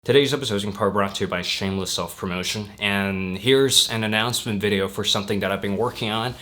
Today's episode is in part brought to you by Shameless Self-Promotion, and here's an announcement video for something that I've been working on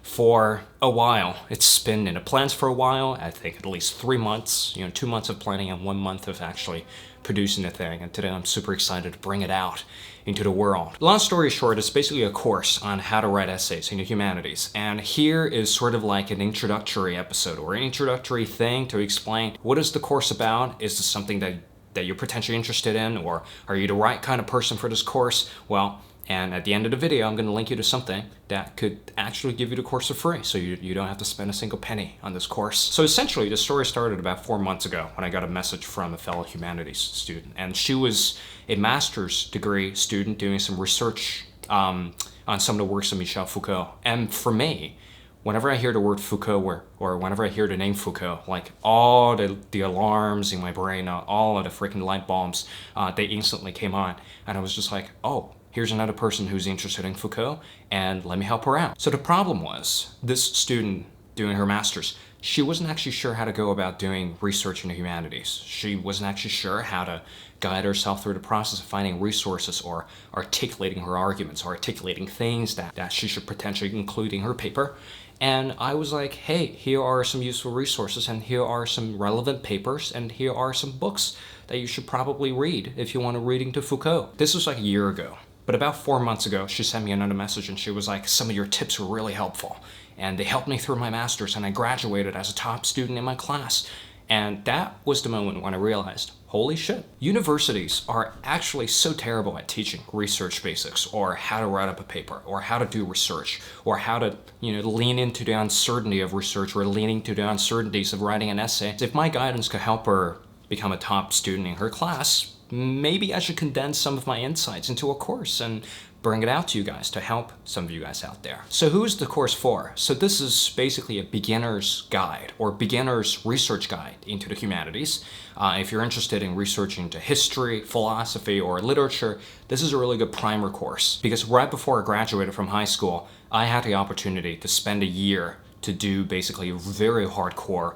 for a while. It's been in the plans for a while, I think at least 3 months, 2 months of planning and 1 month of actually producing the thing, and today I'm super excited to bring it out into the world. Long story short, it's basically a course on how to write essays in the humanities, and here is sort of like an introductory episode or an introductory thing to explain what is the course about. Is this something that you're potentially interested in, or are you the right kind of person for this course? Well, and at the end of the video, I'm going to link you to something that could actually give you the course for free, so you don't have to spend a single penny on this course. So essentially, the story started about 4 months ago when I got a message from a fellow humanities student, and she was a master's degree student doing some research on some of the works of Michel Foucault. And for me, whenever I hear the word Foucault or whenever I hear the name Foucault, like all the alarms in my brain, all of the freaking light bulbs, they instantly came on. And I was just like, oh, here's another person who's interested in Foucault, and let me help her out. So the problem was, this student doing her master's, she wasn't actually sure how to go about doing research in the humanities. She wasn't actually sure how to guide herself through the process of finding resources or articulating her arguments or articulating things that she should potentially include in her paper. And I was like, hey, here are some useful resources, and here are some relevant papers, and here are some books that you should probably read if you want to read into Foucault. This was like a year ago. But about 4 months ago, she sent me another message and she was like, some of your tips were really helpful. And they helped me through my master's, and I graduated as a top student in my class. And that was the moment when I realized, holy shit, universities are actually so terrible at teaching research basics, or how to write up a paper, or how to do research, or how to, lean into the uncertainty of research, or lean into the uncertainties of writing an essay. If my guidance could help her become a top student in her class, maybe I should condense some of my insights into a course and bring it out to you guys to help some of you guys out there. So who's the course for? So this is basically a beginner's guide or beginner's research guide into the humanities. If you're interested in researching into history, philosophy, or literature, this is a really good primer course, because right before I graduated from high school, I had the opportunity to spend a year to do basically very hardcore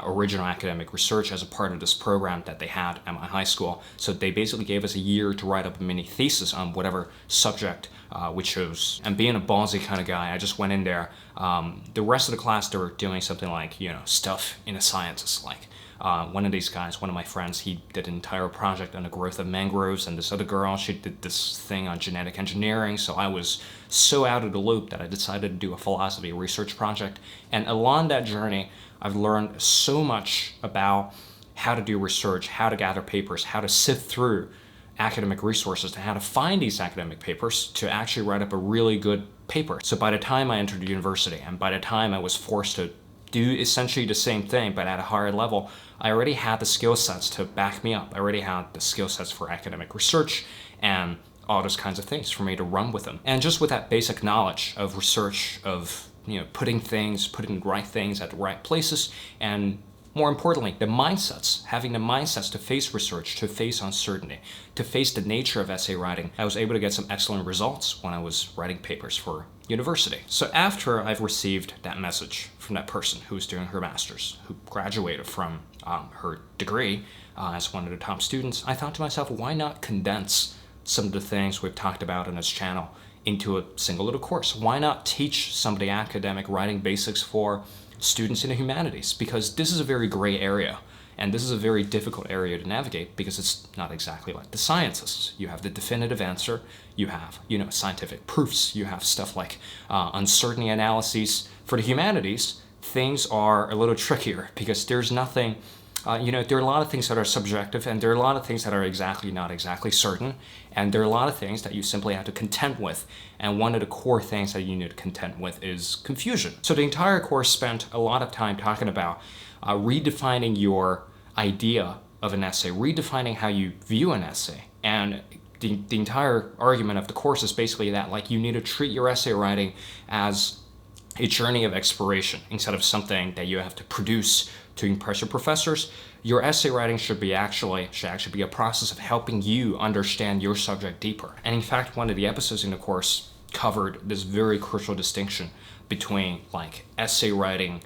original academic research as a part of this program that they had at my high school. So they basically gave us a year to write up a mini thesis on whatever subject we chose. And being a ballsy kind of guy, I just went in there. The rest of the class, they were doing something like, stuff in the sciences, like one of these guys, one of my friends, he did an entire project on the growth of mangroves, and this other girl, she did this thing on genetic engineering. So I was so out of the loop that I decided to do a philosophy research project. And along that journey, I've learned so much about how to do research, how to gather papers, how to sift through academic resources, and how to find these academic papers to actually write up a really good paper. So by the time I entered university, and by the time I was forced to do essentially the same thing but at a higher level, I already had the skill sets to back me up. I already had the skill sets for academic research and all those kinds of things for me to run with them. And just with that basic knowledge of research, of putting the right things at the right places, and more importantly, having the mindsets to face research, to face uncertainty, to face the nature of essay writing, I was able to get some excellent results when I was writing papers for university. So after I've received that message from that person who was doing her master's, who graduated from her degree as one of the top students, I thought to myself, why not condense some of the things we've talked about on this channel into a single little course? Why not teach some of the academic writing basics for students in the humanities? Because this is a very gray area, and this is a very difficult area to navigate, because it's not exactly like the sciences. You have the definitive answer, you have scientific proofs, you have stuff like uncertainty analyses. For the humanities, things are a little trickier, because there's nothing there are a lot of things that are subjective, and there are a lot of things that are not exactly certain, and there are a lot of things that you simply have to contend with. And one of the core things that you need to contend with is confusion. So the entire course spent a lot of time talking about redefining your idea of an essay, redefining how you view an essay. And the entire argument of the course is basically that, like, you need to treat your essay writing as a journey of exploration instead of something that you have to produce to impress your professors. Your essay writing should actually be a process of helping you understand your subject deeper. And in fact, one of the episodes in the course covered this very crucial distinction between essay writing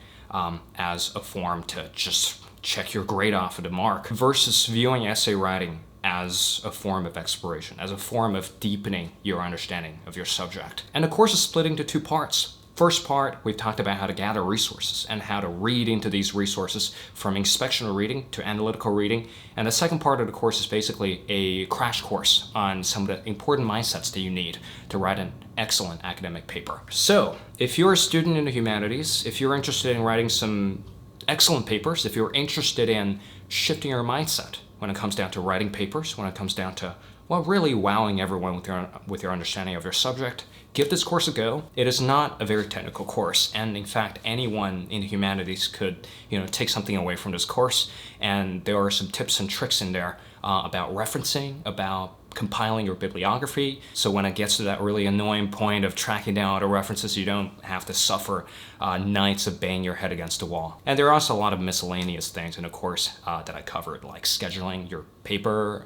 as a form to just check your grade off of the mark versus viewing essay writing as a form of exploration, as a form of deepening your understanding of your subject. And the course is split into 2 parts. First part, we've talked about how to gather resources and how to read into these resources from inspectional reading to analytical reading. And the second part of the course is basically a crash course on some of the important mindsets that you need to write an excellent academic paper. So, if you're a student in the humanities, if you're interested in writing some excellent papers, if you're interested in shifting your mindset when it comes down to writing papers, when it comes down to, well, really wowing everyone with your understanding of your subject, give this course a go. It is not a very technical course, and in fact, anyone in the humanities could, take something away from this course. And there are some tips and tricks in there about referencing, about compiling your bibliography, so when it gets to that really annoying point of tracking down all the references, you don't have to suffer nights of banging your head against the wall. And there are also a lot of miscellaneous things in the course that I covered, like scheduling your paper,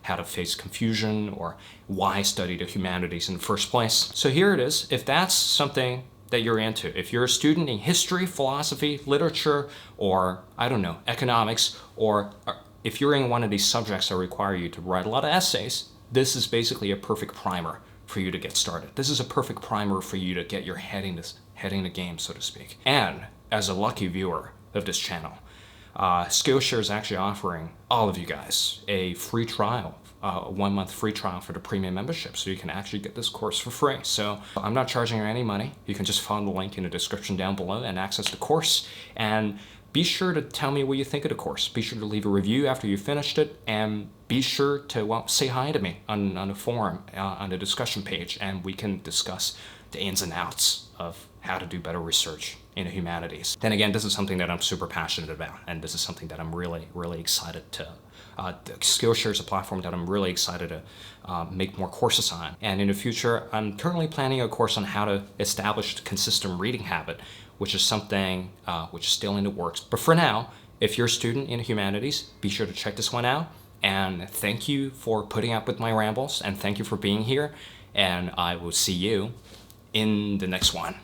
how to face confusion, or why study the humanities in the first place. So here it is. If that's something that you're into, if you're a student in history, philosophy, literature, or I don't know, economics, or if you're in one of these subjects that require you to write a lot of essays, this is basically a perfect primer for you to get started. This is a perfect primer for you to get your head in the game, so to speak. And as a lucky viewer of this channel, Skillshare is actually offering all of you guys a free trial, a 1-month free trial for the premium membership, so you can actually get this course for free. So I'm not charging you any money. You can just follow the link in the description down below and access the course. And be sure to tell me what you think of the course. Be sure to leave a review after you finished it, and be sure to say hi to me on the forum, on the discussion page, and we can discuss the ins and outs of how to do better research in the humanities. Then again, this is something that I'm super passionate about, and this is something that I'm really, really excited to. Skillshare is a platform that I'm really excited to make more courses on. And in the future, I'm currently planning a course on how to establish a consistent reading habit, which is something which is still in the works. But for now, if you're a student in humanities, be sure to check this one out. And thank you for putting up with my rambles, and thank you for being here. And I will see you in the next one.